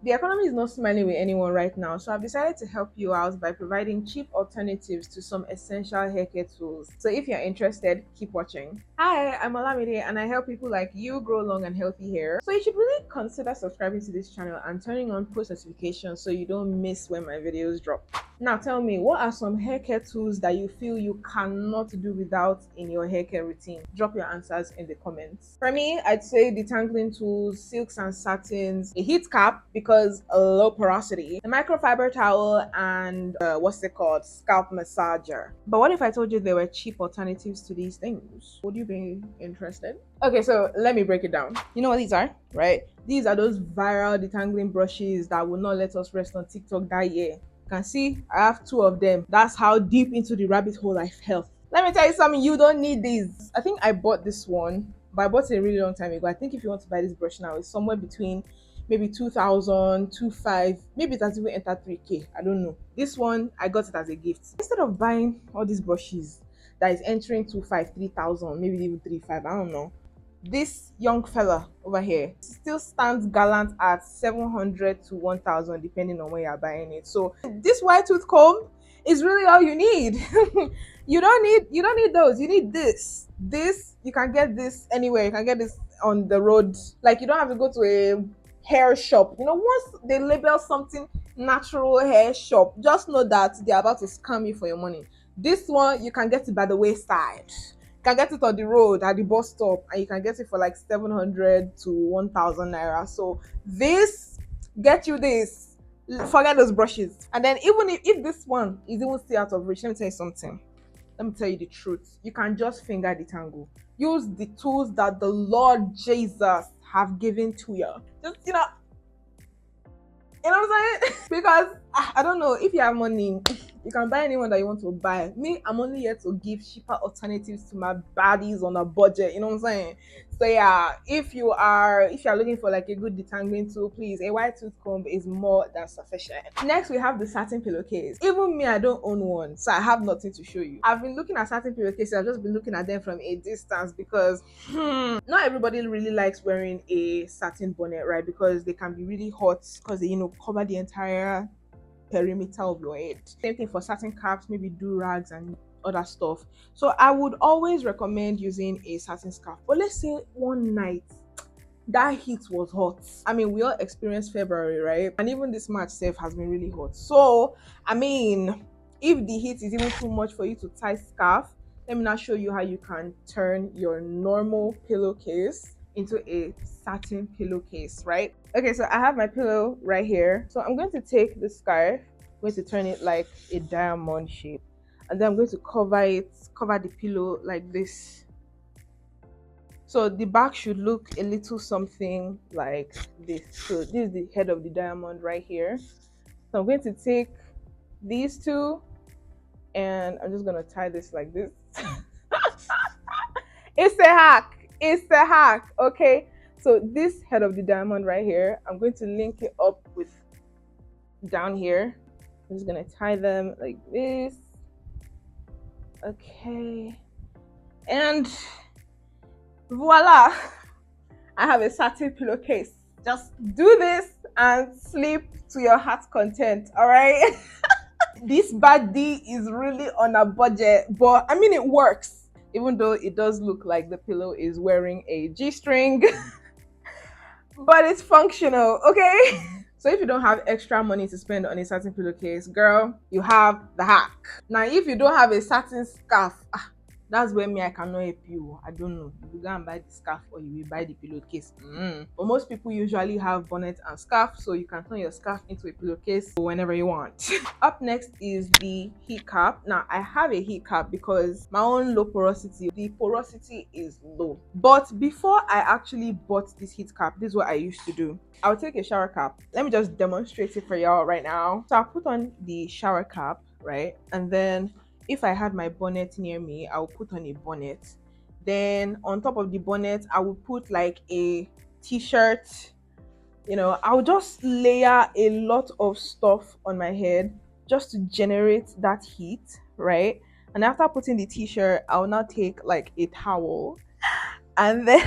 The economy is not smiling with anyone right now, so I've decided to help you out by providing cheap alternatives to some essential haircare tools. So if you're interested, keep watching. Hi, I'm Olamide and I help people like you grow long and healthy hair. So you should really consider subscribing to this channel and turning on post notifications so you don't miss when my videos drop. Now tell me, what are some haircare tools that you feel you cannot do without in your haircare routine? Drop your answers in the comments. For me, I'd say detangling tools, silks and satins, a heat cap because low porosity, a microfiber towel, and what's it called? Scalp massager. But what if I told you there were cheap alternatives to these things? Would you be interested? Okay, so let me break it down. You know what these are, right? These are those viral detangling brushes that will not let us rest on TikTok that year. You can see I have two of them. That's how deep into the rabbit hole I fell. Let me tell you something, you don't need these. I think I bought this one, but I bought it a really long time ago. I think if you want to buy this brush now, it's somewhere between maybe 2000, 25, maybe it has even entered 3K. I don't know. This one, I got it as a gift. Instead of buying all these brushes that is entering 25, 3000, maybe even 35, I don't know, this young fella over here still stands gallant at 700 to 1000 depending on where you're buying it. So this white tooth comb is really all you need. You don't need those. You need this. You can get this anywhere. You can get this on the road. Like, you don't have to go to a hair shop. Once they label something natural hair shop, just know that they're about to scam you for your money. This one, you can get it by the wayside. You can get it on the road at the bus stop, and you can get it for like 700 to 1000 naira. So this, get you this. Forget those brushes. And then even if this one is even still out of reach, let me tell you something. Let me tell you the truth. You can just finger detangle. Use the tools that the Lord Jesus have given to you. Just you know what I'm saying? Because I don't know, if you have money, you can buy anyone that you want to buy. Me, I'm only here to give cheaper alternatives to my baddies on a budget. You know what I'm saying? So yeah, if you're looking for like a good detangling tool, please, a white tooth comb is more than sufficient. Next, we have the satin pillowcase. Even me, I don't own one, so I have nothing to show you. I've been looking at satin pillowcases. I've just been looking at them from a distance because not everybody really likes wearing a satin bonnet, right? Because they can be really hot because they cover the entire perimeter of your head. Same thing for satin caps, maybe do rags and other stuff. So I would always recommend using a satin scarf. But let's say one night that heat was hot. I mean, we all experienced February, right? And even this March self has been really hot. So I mean, if the heat is even too much for you to tie scarf, let me now show you how you can turn your normal pillowcase into a satin pillowcase, right? Okay, so I have my pillow right here. So I'm going to take the scarf, I'm going to turn it like a diamond shape, and then I'm going to cover the pillow like this. So the back should look a little something like this. So this is the head of the diamond right here. So I'm going to take these two and I'm just going to tie this like this. It's a hack, okay? So this head of the diamond right here, I'm going to link it up with down here. I'm just going to tie them like this. Okay. And voila, I have a satin pillowcase. Just do this and sleep to your heart's content, all right? This baddie is really on a budget, but I mean, it works. Even though it does look like the pillow is wearing a G-string, but it's functional, okay? So if you don't have extra money to spend on a satin pillowcase, girl, you have the hack. Now, if you don't have a satin scarf, that's where I cannot help you. I don't know. You go and buy the scarf or you will buy the pillowcase. But most people usually have bonnet and scarf, so you can turn your scarf into a pillowcase whenever you want. Up next is the heat cap. Now, I have a heat cap because my own low porosity, the porosity is low. But before I actually bought this heat cap, this is what I used to do. I'll take a shower cap. Let me just demonstrate it for y'all right now. So I'll put on the shower cap, right? And then if I had my bonnet near me, I will put on a bonnet. Then on top of the bonnet, I will put like a t-shirt. I'll just layer a lot of stuff on my head just to generate that heat, right? And after putting the t-shirt, I'll now take like a towel and then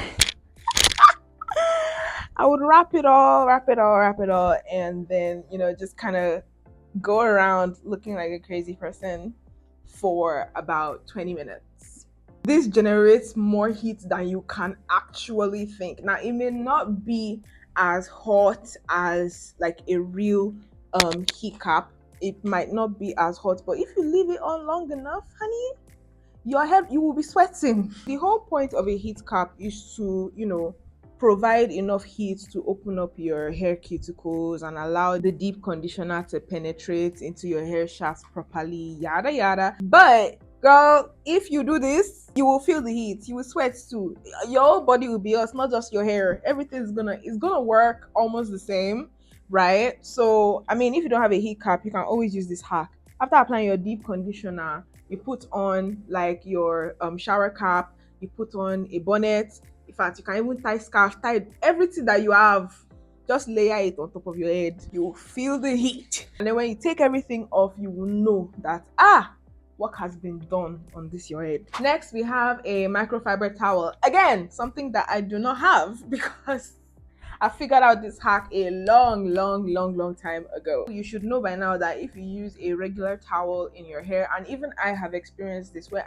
I would wrap it all, and then just kind of go around looking like a crazy person for about 20 minutes. This generates more heat than you can actually think. Now, it may not be as hot as like a real heat cap. It might not be as hot, but if you leave it on long enough, honey, your head, you will be sweating. The whole point of a heat cap is to provide enough heat to open up your hair cuticles and allow the deep conditioner to penetrate into your hair shaft properly, yada yada. But girl, if you do this, you will feel the heat, you will sweat too. Your whole body will be hot, not just your hair. Everything is gonna work almost the same, right? So I mean, if you don't have a heat cap, you can always use this hack. After applying your deep conditioner, you put on like your shower cap, you put on a bonnet. In fact, you can even tie scarf, tie everything that you have, just layer it on top of your head. You will feel the heat, and then when you take everything off, you will know that work has been done on this your head. Next, we have a microfiber towel. Again, something that I do not have because I figured out this hack a long time ago. You should know by now that if you use a regular towel in your hair, and even I have experienced this where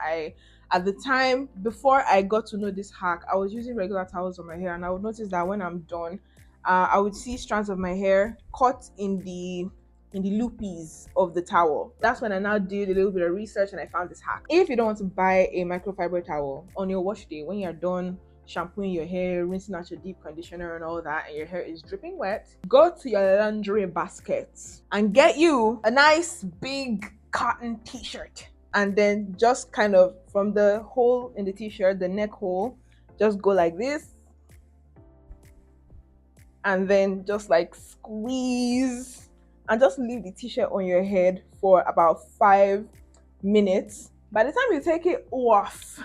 at the time before I got to know this hack, I was using regular towels on my hair, and I would notice that when I'm done, I would see strands of my hair caught in the loopies of the towel. That's when I now did a little bit of research and I found this hack. If you don't want to buy a microfiber towel on your wash day, when you're done shampooing your hair, rinsing out your deep conditioner and all that, and your hair is dripping wet, go to your laundry basket and get you a nice big cotton t-shirt, and then just kind of from the hole in the t-shirt, the neck hole, just go like this, and then just like squeeze and just leave the t-shirt on your head for about 5 minutes. By the time you take it off,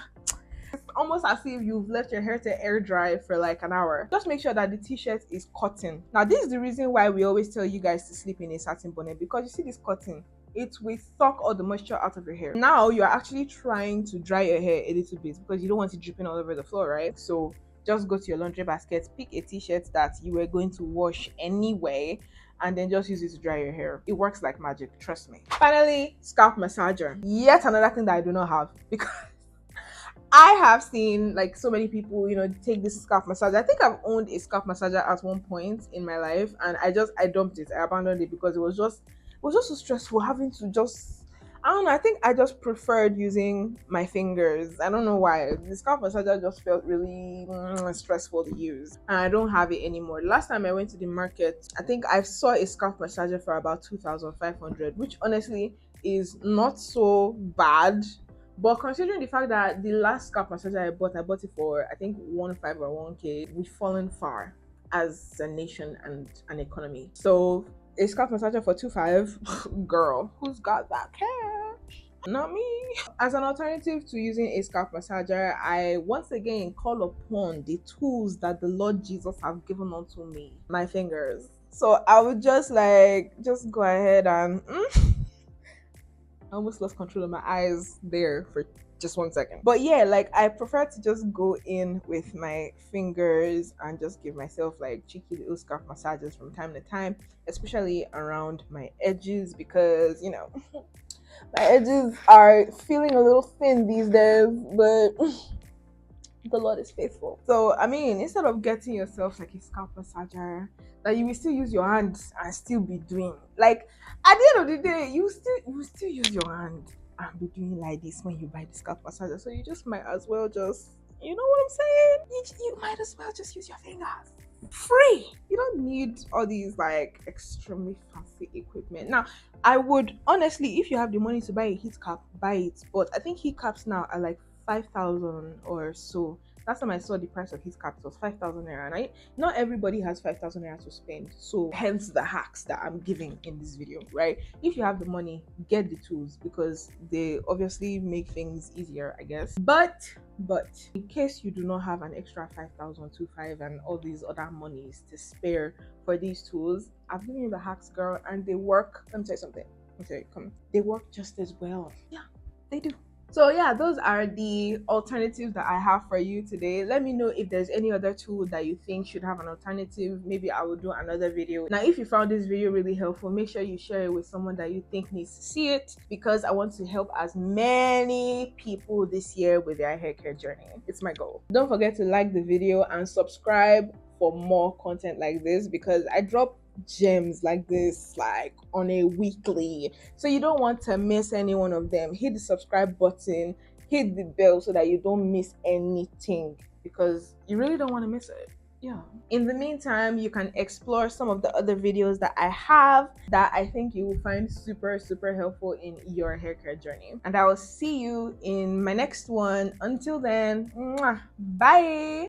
it's almost as if you've left your hair to air dry for like an hour. Just make sure that the t-shirt is cotton. Now, this is the reason why we always tell you guys to sleep in a satin bonnet, because you see this cotton, it will suck all the moisture out of your hair. Now you're actually trying to dry your hair a little bit because you don't want it dripping all over the floor, right? So just go to your laundry basket, pick a t-shirt that you were going to wash anyway, and then just use it to dry your hair. It works like magic, trust me. Finally, scalp massager. Yet another thing that I do not have, because I have seen like so many people, take this scalp massager. I think I've owned a scalp massager at one point in my life, and I dumped it. I abandoned it because it was just so stressful having to just, I don't know. I think I just preferred using my fingers. I don't know why. The scalp massager just felt really stressful to use, and I don't have it anymore. Last time I went to the market, I think I saw a scalp massager for about 2,500, which honestly is not so bad. But considering the fact that the last scalp massager I bought it for I think 1.5 or 1K, we've fallen far as a nation and an economy. So a scalp massager for 2.5, girl, who's got that cash? Not me. As an alternative to using a scalp massager, I once again call upon the tools that the Lord Jesus have given unto me, my fingers. So I would just go ahead and I almost lost control of my eyes there for just 1 second. But yeah, like I prefer to just go in with my fingers and just give myself like cheeky little scalp massages from time to time, especially around my edges, because my edges are feeling a little thin these days, but the Lord is faithful. So I mean, instead of getting yourself like a scalp massager that you will still use your hands and still be doing, like at the end of the day, you will still use your hand and be doing like this when you buy the scalp massager. So you just might as well just, you know what I'm saying? You might as well just use your fingers. Free. You don't need all these like extremely fancy equipment. Now, I would honestly, if you have the money to buy a heat cap, buy it. But I think heat caps now are like 5,000 or so. Last time I saw the price of heat caps was 5,000 naira, and not everybody has 5,000 naira to spend. So hence the hacks that I'm giving in this video, right? If you have the money, get the tools because they obviously make things easier, I guess. But in case you do not have an extra 5,000, 2.5 and all these other monies to spare for these tools, I've given you the hacks, girl, and they work. Let me tell you something. Okay, come. They work just as well. Yeah, they do. So yeah, those are the alternatives that I have for you today. Let me know if there's any other tool that you think should have an alternative. Maybe I will do another video. Now, if you found this video really helpful, make sure you share it with someone that you think needs to see it, because I want to help as many people this year with their hair care journey. It's my goal. Don't forget to like the video and subscribe for more content like this, because I drop gems like this like on a weekly, so you don't want to miss any one of them. Hit the subscribe button, hit the bell so that you don't miss anything, because you really don't want to miss it. Yeah. In the meantime, you can explore some of the other videos that I have that I think you will find super, super helpful in your hair care journey. And I will see you in my next one. Until then, mwah, bye.